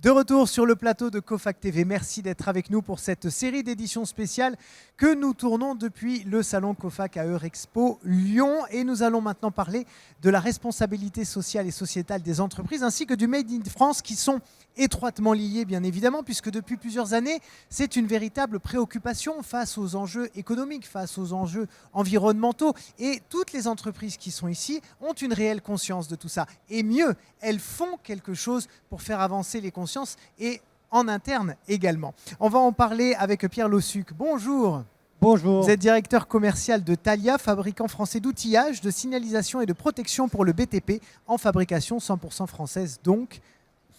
De retour sur le plateau de Cofac TV, merci d'être avec nous pour cette série d'éditions spéciales que nous tournons depuis le salon Cofac à Eurexpo Lyon. Et nous allons maintenant parler de la responsabilité sociale et sociétale des entreprises ainsi que du Made in France qui sont étroitement liés bien évidemment puisque depuis plusieurs années, c'est une véritable préoccupation face aux enjeux économiques, face aux enjeux environnementaux. Et toutes les entreprises qui sont ici ont une réelle conscience de tout ça. Et mieux, elles font quelque chose pour faire avancer les consciences et en interne également. On va en parler avec Pierre Lossuc. Bonjour. Bonjour. Vous êtes directeur commercial de Thalia, fabricant français d'outillage, de signalisation et de protection pour le BTP, en fabrication 100% française donc.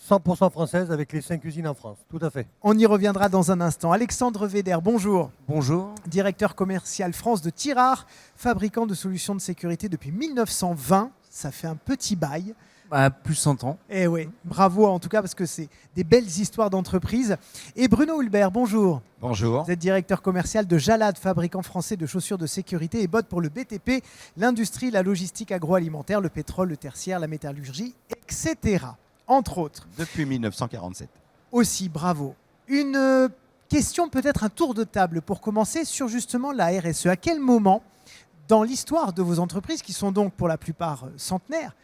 100% française avec les 5 usines en France, tout à fait. On y reviendra dans un instant. Alexandre Véder, bonjour. Bonjour. Directeur commercial France de Tirard, fabricant de solutions de sécurité depuis 1920. Ça fait un petit bail. Plus 100 ans. Eh oui, bravo en tout cas parce que c'est des belles histoires d'entreprise. Et Bruno Hulbert, bonjour. Bonjour. Vous êtes directeur commercial de Jalad, fabricant français de chaussures de sécurité et bottes pour le BTP, l'industrie, la logistique agroalimentaire, le pétrole, le tertiaire, la métallurgie, etc. Entre autres. Depuis 1947. Aussi, bravo. Une question, peut-être un tour de table pour commencer sur justement la RSE. À quel moment, dans l'histoire de vos entreprises, qui sont donc pour la plupart centenaires,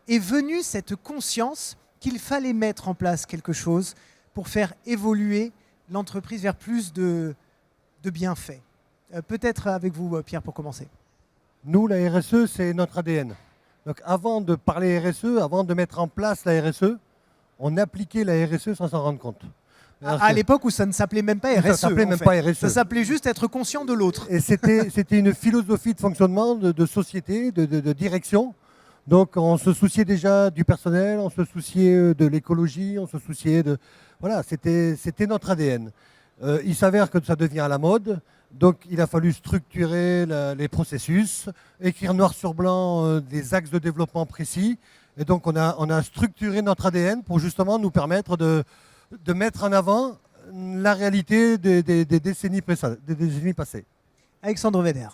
est venue cette conscience qu'il fallait mettre en place quelque chose pour faire évoluer l'entreprise vers plus de bienfaits. Peut-être avec vous, Pierre, pour commencer. Nous, la RSE, c'est notre ADN. Donc avant de parler RSE, avant de mettre en place la RSE, on appliquait la RSE sans s'en rendre compte. À l'époque où ça ne s'appelait même pas RSE. Ça s'appelait même pas RSE. Ça s'appelait juste être conscient de l'autre. Et c'était une philosophie de fonctionnement, de société, de direction. Donc on se souciait déjà du personnel, on se souciait de l'écologie, on se souciait de... Voilà, c'était notre ADN. Il s'avère que ça devient à la mode, donc il a fallu structurer les processus, écrire noir sur blanc des axes de développement précis. Et donc on a structuré notre ADN pour justement nous permettre de mettre en avant la réalité des décennies passées. Alexandre Véder.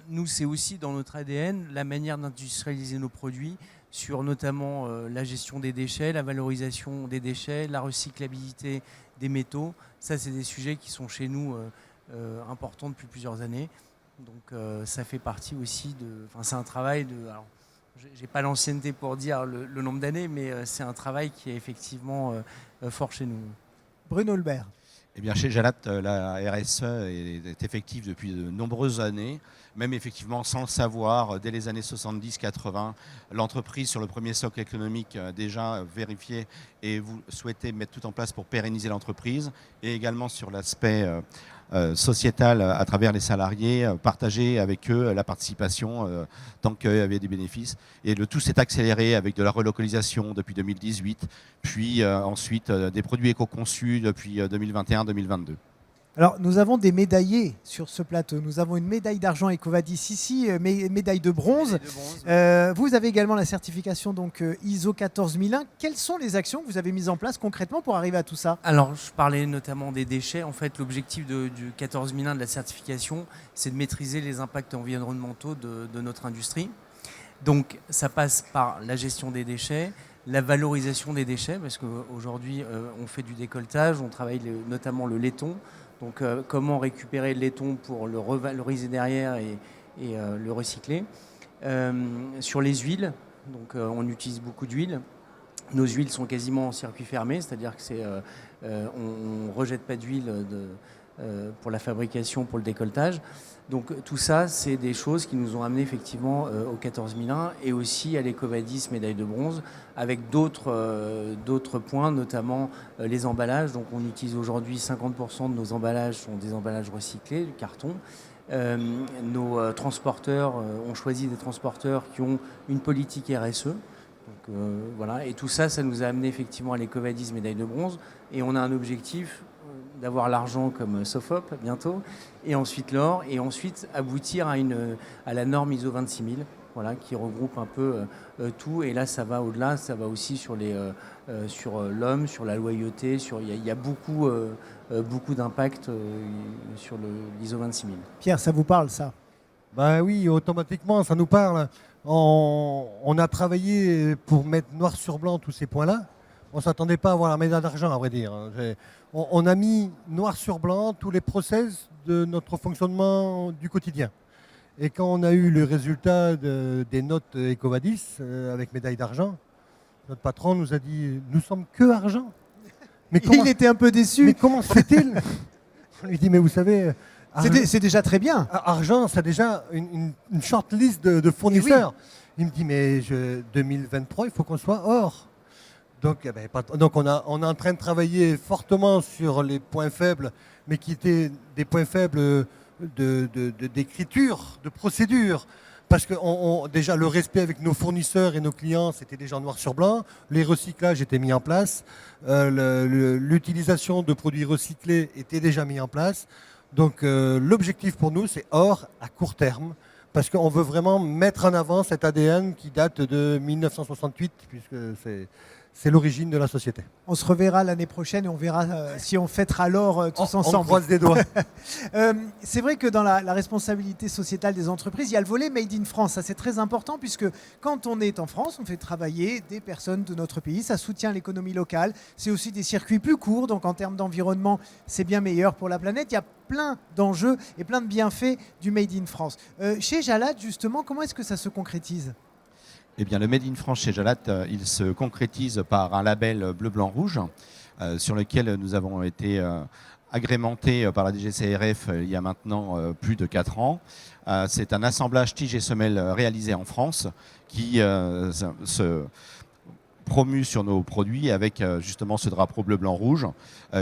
Nous, c'est aussi dans notre ADN la manière d'industrialiser nos produits sur notamment la gestion des déchets, la valorisation des déchets, la recyclabilité des métaux. Ça, c'est des sujets qui sont chez nous importants depuis plusieurs années. Donc, ça fait partie aussi de... Enfin, c'est un travail de... Alors, j'ai pas l'ancienneté pour dire le nombre d'années, mais c'est un travail qui est effectivement fort chez nous. Bruno Hulbert. Eh bien, chez Jalat, la RSE est effective depuis de nombreuses années, même effectivement sans le savoir, dès les années 70-80, l'entreprise sur le premier socle économique déjà vérifié et vous souhaitez mettre tout en place pour pérenniser l'entreprise, et également sur l'aspect sociétal à travers les salariés, partager avec eux la participation tant qu'il y avait des bénéfices. Et le tout s'est accéléré avec de la relocalisation depuis 2018, puis ensuite des produits éco-conçus depuis 2021-2022. Alors, nous avons des médaillés sur ce plateau. Nous avons une médaille d'argent EcoVadis ici, médaille de bronze. Vous avez également la certification donc, ISO 14001. Quelles sont les actions que vous avez mises en place concrètement pour arriver à tout ça? Alors, je parlais notamment des déchets. En fait, l'objectif du 14001 de la certification, c'est de maîtriser les impacts environnementaux de notre industrie. Donc, ça passe par la gestion des déchets, la valorisation des déchets, parce qu'aujourd'hui, on fait du décolletage, on travaille notamment le laiton. Donc, comment récupérer le laiton pour le revaloriser derrière et le recycler. Sur les huiles, donc, on utilise beaucoup d'huile. Nos huiles sont quasiment en circuit fermé, c'est-à-dire qu'on ne rejette pas d'huile pour la fabrication, pour le décolletage. Donc tout ça, c'est des choses qui nous ont amené effectivement au 14001 et aussi à l'EcoVadis médaille de bronze, avec d'autres points, notamment les emballages. Donc on utilise aujourd'hui 50% de nos emballages sont des emballages recyclés, du carton. Nos transporteurs, on choisit des transporteurs qui ont une politique RSE. Donc, voilà. Et tout ça, ça nous a amené effectivement à l'EcoVadis médaille de bronze. Et on a un objectif d'avoir l'argent comme SOFOP bientôt, et ensuite l'or, et ensuite aboutir à la norme ISO 26000, voilà, qui regroupe un peu tout. Et là, ça va au-delà, ça va aussi sur l'homme, sur la loyauté, il y a beaucoup d'impact sur l'ISO 26000. Pierre, ça vous parle ça? Ben oui, automatiquement, ça nous parle. On a travaillé pour mettre noir sur blanc tous ces points-là. on ne s'attendait pas à avoir la médaille d'argent, à vrai dire. On a mis noir sur blanc tous les process de notre fonctionnement du quotidien. Et quand on a eu le résultat des notes EcoVadis avec médaille d'argent, notre patron nous a dit « Nous sommes que argent ». Il était un peu déçu. Mais comment se fait-il? On lui dit « Mais vous savez… » C'est déjà très bien. Argent, c'est déjà une short list de fournisseurs. Oui. Il me dit, mais 2023, il faut qu'on soit or. Donc, on est en train de travailler fortement sur les points faibles, mais qui étaient des points faibles d'écriture, de procédure. Parce que déjà, le respect avec nos fournisseurs et nos clients, c'était déjà noir sur blanc. Les recyclages étaient mis en place. L'utilisation de produits recyclés était déjà mis en place. Donc l'objectif pour nous, c'est or à court terme, parce qu'on veut vraiment mettre en avant cet ADN qui date de 1968, puisque c'est l'origine de la société. On se reverra l'année prochaine et on verra si on fêtera l'or tous ensemble. On croise des doigts. C'est vrai que dans la responsabilité sociétale des entreprises, il y a le volet Made in France. Ça, c'est très important puisque quand on est en France, on fait travailler des personnes de notre pays. Ça soutient l'économie locale. C'est aussi des circuits plus courts. Donc en termes d'environnement, c'est bien meilleur pour la planète. Il y a plein d'enjeux et plein de bienfaits du Made in France. Chez Jalad, justement, comment est-ce que ça se concrétise ? Eh bien, le Made in France chez Jalad, il se concrétise par un label bleu-blanc-rouge sur lequel nous avons été agrémentés par la DGCCRF il y a maintenant plus de 4 ans. C'est un assemblage tiges et semelles réalisé en France qui se promu sur nos produits avec justement ce drapeau bleu-blanc-rouge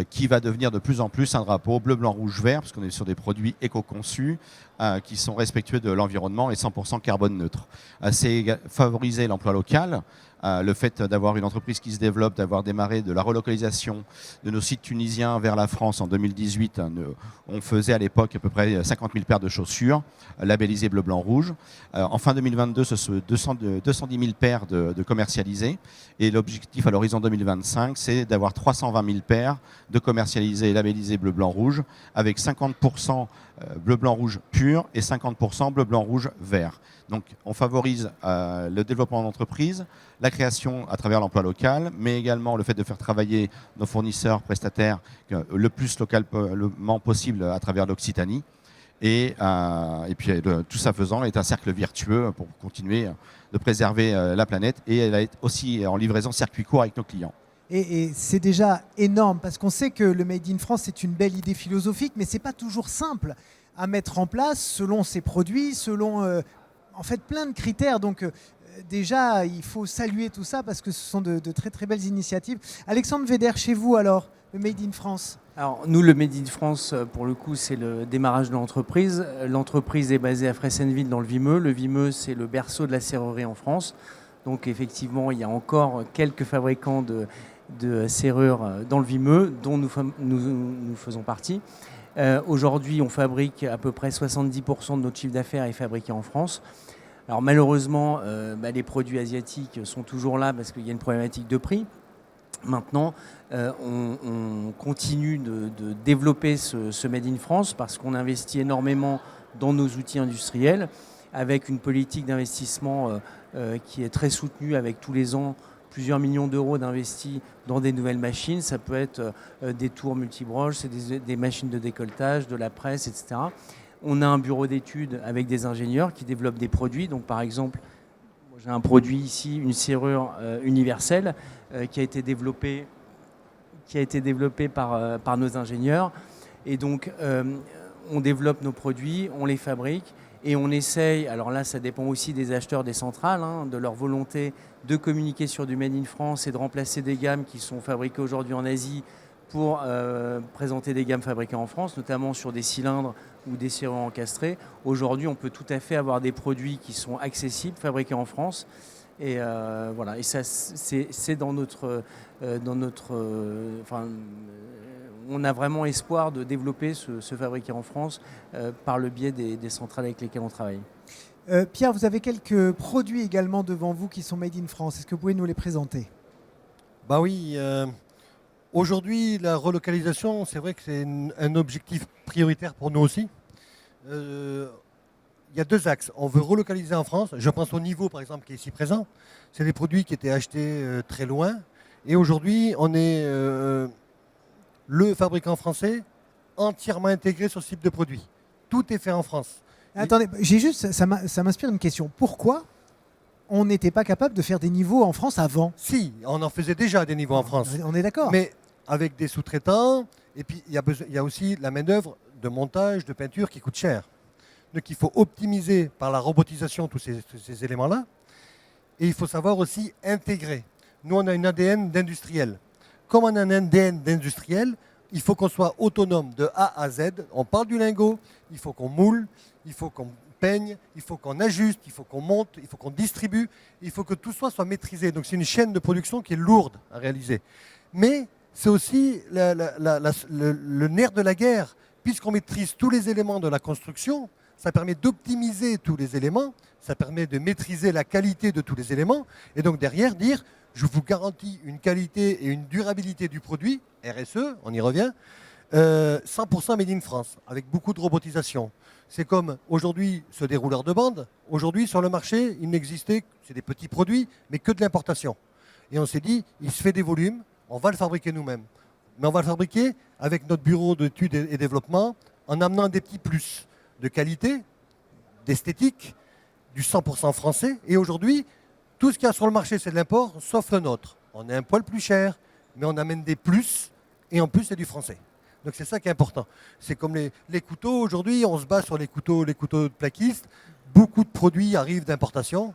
qui va devenir de plus en plus un drapeau bleu-blanc-rouge-vert parce qu'on est sur des produits éco-conçus qui sont respectueux de l'environnement et 100% carbone neutre. C'est favoriser l'emploi local, le fait d'avoir une entreprise qui se développe, d'avoir démarré de la relocalisation de nos sites tunisiens vers la France en 2018. On faisait à l'époque à peu près 50 000 paires de chaussures labellisées bleu-blanc-rouge. En fin 2022, ce sont 210 000 paires de commercialisées. Et l'objectif à l'horizon 2025, c'est d'avoir 320 000 paires de commercialisées et labellisées bleu-blanc-rouge avec 50% bleu-blanc-rouge pur et 50% bleu-blanc-rouge vert. Donc on favorise le développement d'entreprise, la création à travers l'emploi local, mais également le fait de faire travailler nos fournisseurs, prestataires le plus localement possible à travers l'Occitanie. Et puis tout ça faisant est un cercle vertueux pour continuer de préserver la planète et elle est aussi en livraison circuit court avec nos clients. Et c'est déjà énorme parce qu'on sait que le Made in France c'est une belle idée philosophique, mais c'est pas toujours simple à mettre en place selon ses produits, selon en fait plein de critères. Donc déjà il faut saluer tout ça parce que ce sont de très très belles initiatives. Alexandre Veder, chez vous alors, le Made in France? Alors nous, le Made in France, pour le coup, c'est le démarrage de l'entreprise. L'entreprise est basée à Fressenville dans le Vimeux. Le Vimeux, c'est le berceau de la serrurerie en France. Donc effectivement, il y a encore quelques fabricants de serrures dans le Vimeux, dont nous faisons partie. Aujourd'hui, on fabrique à peu près 70% de notre chiffre d'affaires est fabriqué en France. Alors malheureusement, les produits asiatiques sont toujours là parce qu'il y a une problématique de prix. Maintenant, on continue de développer ce Made in France parce qu'on investit énormément dans nos outils industriels avec une politique d'investissement qui est très soutenue avec tous les ans plusieurs millions d'euros d'investis dans des nouvelles machines. Ça peut être des tours multibroches, c'est des machines de décolletage, de la presse, etc. On a un bureau d'études avec des ingénieurs qui développent des produits. Donc par exemple, j'ai un produit ici, une serrure universelle qui a été développée par nos ingénieurs. Et donc, on développe nos produits, on les fabrique et on essaye, alors là, ça dépend aussi des acheteurs des centrales, de leur volonté de communiquer sur du Made in France et de remplacer des gammes qui sont fabriquées aujourd'hui en Asie pour présenter des gammes fabriquées en France, notamment sur des cylindres ou des serrures encastrées. Aujourd'hui, on peut tout à fait avoir des produits qui sont accessibles, fabriqués en France. Et voilà, et ça, c'est dans notre on a vraiment espoir de développer ce fabriqué en France par le biais des centrales avec lesquelles on travaille. Pierre, vous avez quelques produits également devant vous qui sont made in France. Est-ce que vous pouvez nous les présenter? Bah oui. Aujourd'hui, la relocalisation, c'est vrai que c'est un objectif prioritaire pour nous aussi. Il y a deux axes. On veut relocaliser en France. Je pense au Niveau, par exemple, qui est ici présent. C'est des produits qui étaient achetés très loin Et aujourd'hui, on est le fabricant français entièrement intégré sur ce type de produit. Tout est fait en France. Attendez, ça m'inspire une question. Pourquoi on n'était pas capable de faire des niveaux en France avant? Si, on en faisait déjà des niveaux en France. On est d'accord. Mais avec des sous-traitants, et puis il y a aussi la main-d'œuvre de montage, de peinture qui coûte cher. Donc il faut optimiser par la robotisation tous ces éléments-là. Et il faut savoir aussi intégrer. Nous, on a une ADN d'industriel. Comme on a un ADN d'industriel, il faut qu'on soit autonome de A à Z. On parle du lingot, il faut qu'on moule, il faut qu'on peigne, il faut qu'on ajuste, il faut qu'on monte, il faut qu'on distribue, il faut que tout soit maîtrisé. Donc c'est une chaîne de production qui est lourde à réaliser. Mais c'est aussi le nerf de la guerre, puisqu'on maîtrise tous les éléments de la construction. Ça permet d'optimiser tous les éléments, ça permet de maîtriser la qualité de tous les éléments, et donc derrière dire, je vous garantis une qualité et une durabilité du produit, RSE, on y revient, 100% made in France, avec beaucoup de robotisation. C'est comme aujourd'hui ce dérouleur de bande, aujourd'hui sur le marché, il n'existait, c'est des petits produits, mais que de l'importation. Et on s'est dit, il se fait des volumes, on va le fabriquer nous-mêmes. Mais on va le fabriquer avec notre bureau d'études et développement, en amenant des petits plus de qualité, d'esthétique, du 100% français. Et aujourd'hui, tout ce qu'il y a sur le marché, c'est de l'import, sauf le nôtre. On est un poil plus cher, mais on amène des plus, et en plus, c'est du français. Donc c'est ça qui est important. C'est comme les couteaux, aujourd'hui, on se bat sur les couteaux de plaquistes. Beaucoup de produits arrivent d'importation.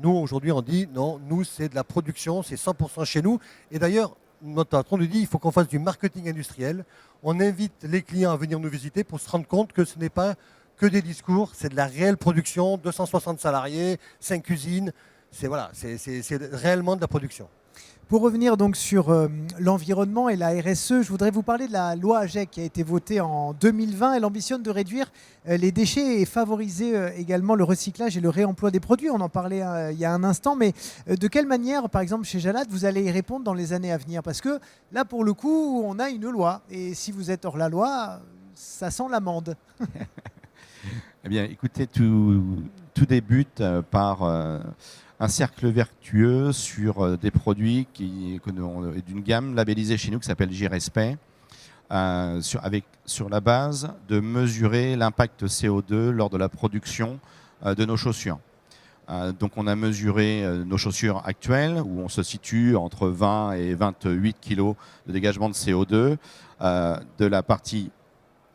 Nous, aujourd'hui, on dit, non, nous, c'est de la production, c'est 100% chez nous. Et d'ailleurs, notre patron nous dit, il faut qu'on fasse du marketing industriel. On invite les clients à venir nous visiter pour se rendre compte que ce n'est pas que des discours, c'est de la réelle production, 260 salariés, 5 usines, c'est réellement de la production. Pour revenir donc sur l'environnement et la RSE, je voudrais vous parler de la loi AGEC qui a été votée en 2020. Elle ambitionne de réduire les déchets et favoriser également le recyclage et le réemploi des produits. On en parlait il y a un instant, mais de quelle manière, par exemple chez Jalad, vous allez y répondre dans les années à venir? Parce que là, pour le coup, on a une loi et si vous êtes hors la loi, ça sent l'amende. Eh bien, écoutez, tout débute par un cercle vertueux sur des produits d'une gamme labellisée chez nous qui s'appelle J-Respect, sur la base de mesurer l'impact CO2 lors de la production de nos chaussures. Donc on a mesuré nos chaussures actuelles où on se situe entre 20 et 28 kg de dégagement de CO2 de la partie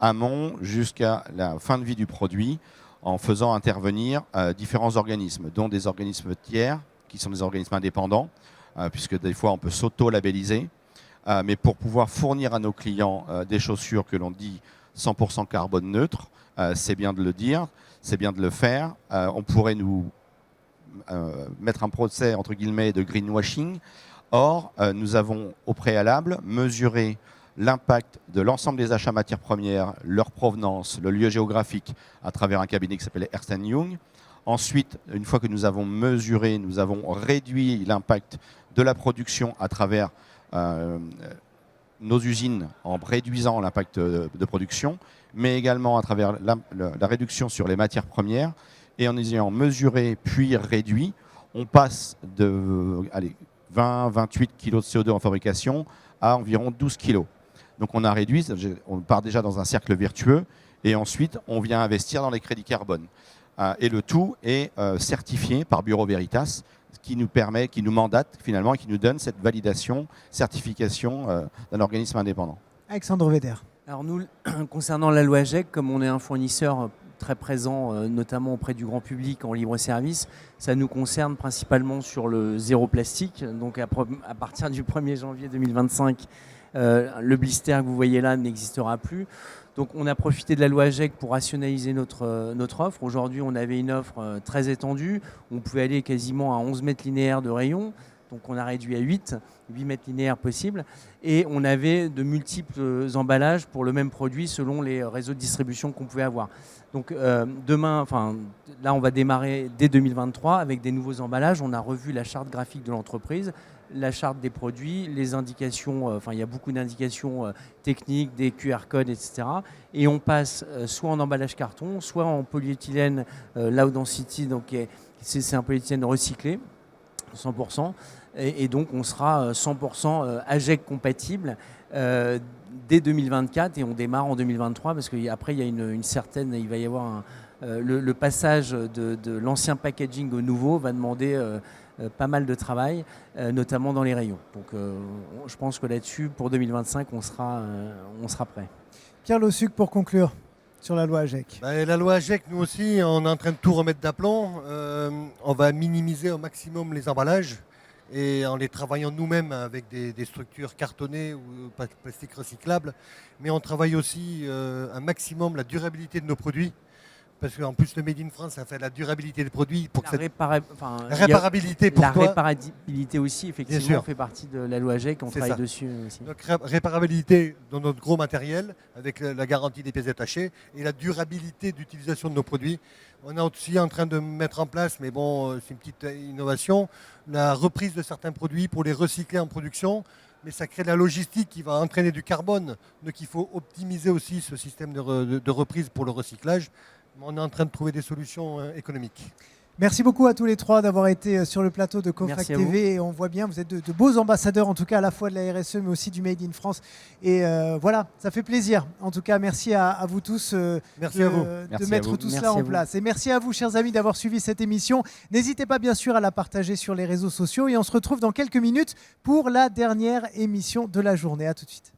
amont jusqu'à la fin de vie du produit, en faisant intervenir différents organismes, dont des organismes tiers, qui sont des organismes indépendants, puisque des fois on peut s'auto-labelliser, mais pour pouvoir fournir à nos clients des chaussures que l'on dit 100% carbone neutre, c'est bien de le dire, c'est bien de le faire. On pourrait nous mettre un procès, entre guillemets, de greenwashing. Or, nous avons au préalable mesuré l'impact de l'ensemble des achats matières premières, leur provenance, le lieu géographique, à travers un cabinet qui s'appelait Ernst & Young. Ensuite, une fois que nous avons mesuré, nous avons réduit l'impact de la production à travers nos usines en réduisant l'impact de production, mais également à travers la réduction sur les matières premières. Et en ayant mesuré puis réduit, on passe de 20-28 kg de CO2 en fabrication à environ 12 kg. Donc on a réduit, on part déjà dans un cercle vertueux et ensuite on vient investir dans les crédits carbone. Et le tout est certifié par Bureau Veritas, ce qui nous permet, qui nous mandate finalement et qui nous donne cette validation, certification d'un organisme indépendant. Alexandre Véder. Alors nous, concernant la loi AGEC, comme on est un fournisseur très présent, notamment auprès du grand public en libre service, ça nous concerne principalement sur le zéro plastique. Donc à partir du 1er janvier 2025, le blister que vous voyez là n'existera plus. Donc on a profité de la loi AGEC pour rationaliser notre offre. Aujourd'hui, on avait une offre très étendue. On pouvait aller quasiment à 11 mètres linéaires de rayon. Donc on a réduit à 8 mètres linéaires possibles. Et on avait de multiples emballages pour le même produit selon les réseaux de distribution qu'on pouvait avoir. Donc là on va démarrer dès 2023 avec des nouveaux emballages. On a revu la charte graphique de l'entreprise, la charte des produits, les indications, il y a beaucoup d'indications techniques, des QR codes, etc. Et on passe soit en emballage carton, soit en polyéthylène low density, donc c'est un polyéthylène recyclé, 100%. et donc on sera 100% AGEC compatible dès 2024 et on démarre en 2023 parce qu'après il va y avoir le passage de l'ancien packaging au nouveau va demander pas mal de travail, notamment dans les rayons. Donc je pense que là-dessus, pour 2025, on sera prêt. Pierre Lossuc, pour conclure sur la loi AGEC. La loi AGEC, nous aussi, on est en train de tout remettre d'aplomb. On va minimiser au maximum les emballages et en les travaillant nous-mêmes avec des structures cartonnées ou plastique recyclable. Mais on travaille aussi un maximum la durabilité de nos produits. Parce qu'en plus, le Made in France, ça fait la durabilité des produits. Pour La que réparabilité pour la toi. réparabilité aussi, effectivement, fait partie de la loi AGEC. On travaille dessus aussi. Donc, réparabilité dans notre gros matériel, avec la garantie des pièces détachées, et la durabilité d'utilisation de nos produits. On est aussi en train de mettre en place, mais bon, c'est une petite innovation, la reprise de certains produits pour les recycler en production. Mais ça crée de la logistique qui va entraîner du carbone. Donc il faut optimiser aussi ce système de reprise pour le recyclage. On est en train de trouver des solutions économiques. Merci beaucoup à tous les trois d'avoir été sur le plateau de Cofac TV. Et on voit bien, vous êtes de beaux ambassadeurs, en tout cas à la fois de la RSE, mais aussi du Made in France. Et voilà, ça fait plaisir. En tout cas, merci à vous tous de mettre tout cela en place. Et merci à vous, chers amis, d'avoir suivi cette émission. N'hésitez pas, bien sûr, à la partager sur les réseaux sociaux. Et on se retrouve dans quelques minutes pour la dernière émission de la journée. À tout de suite.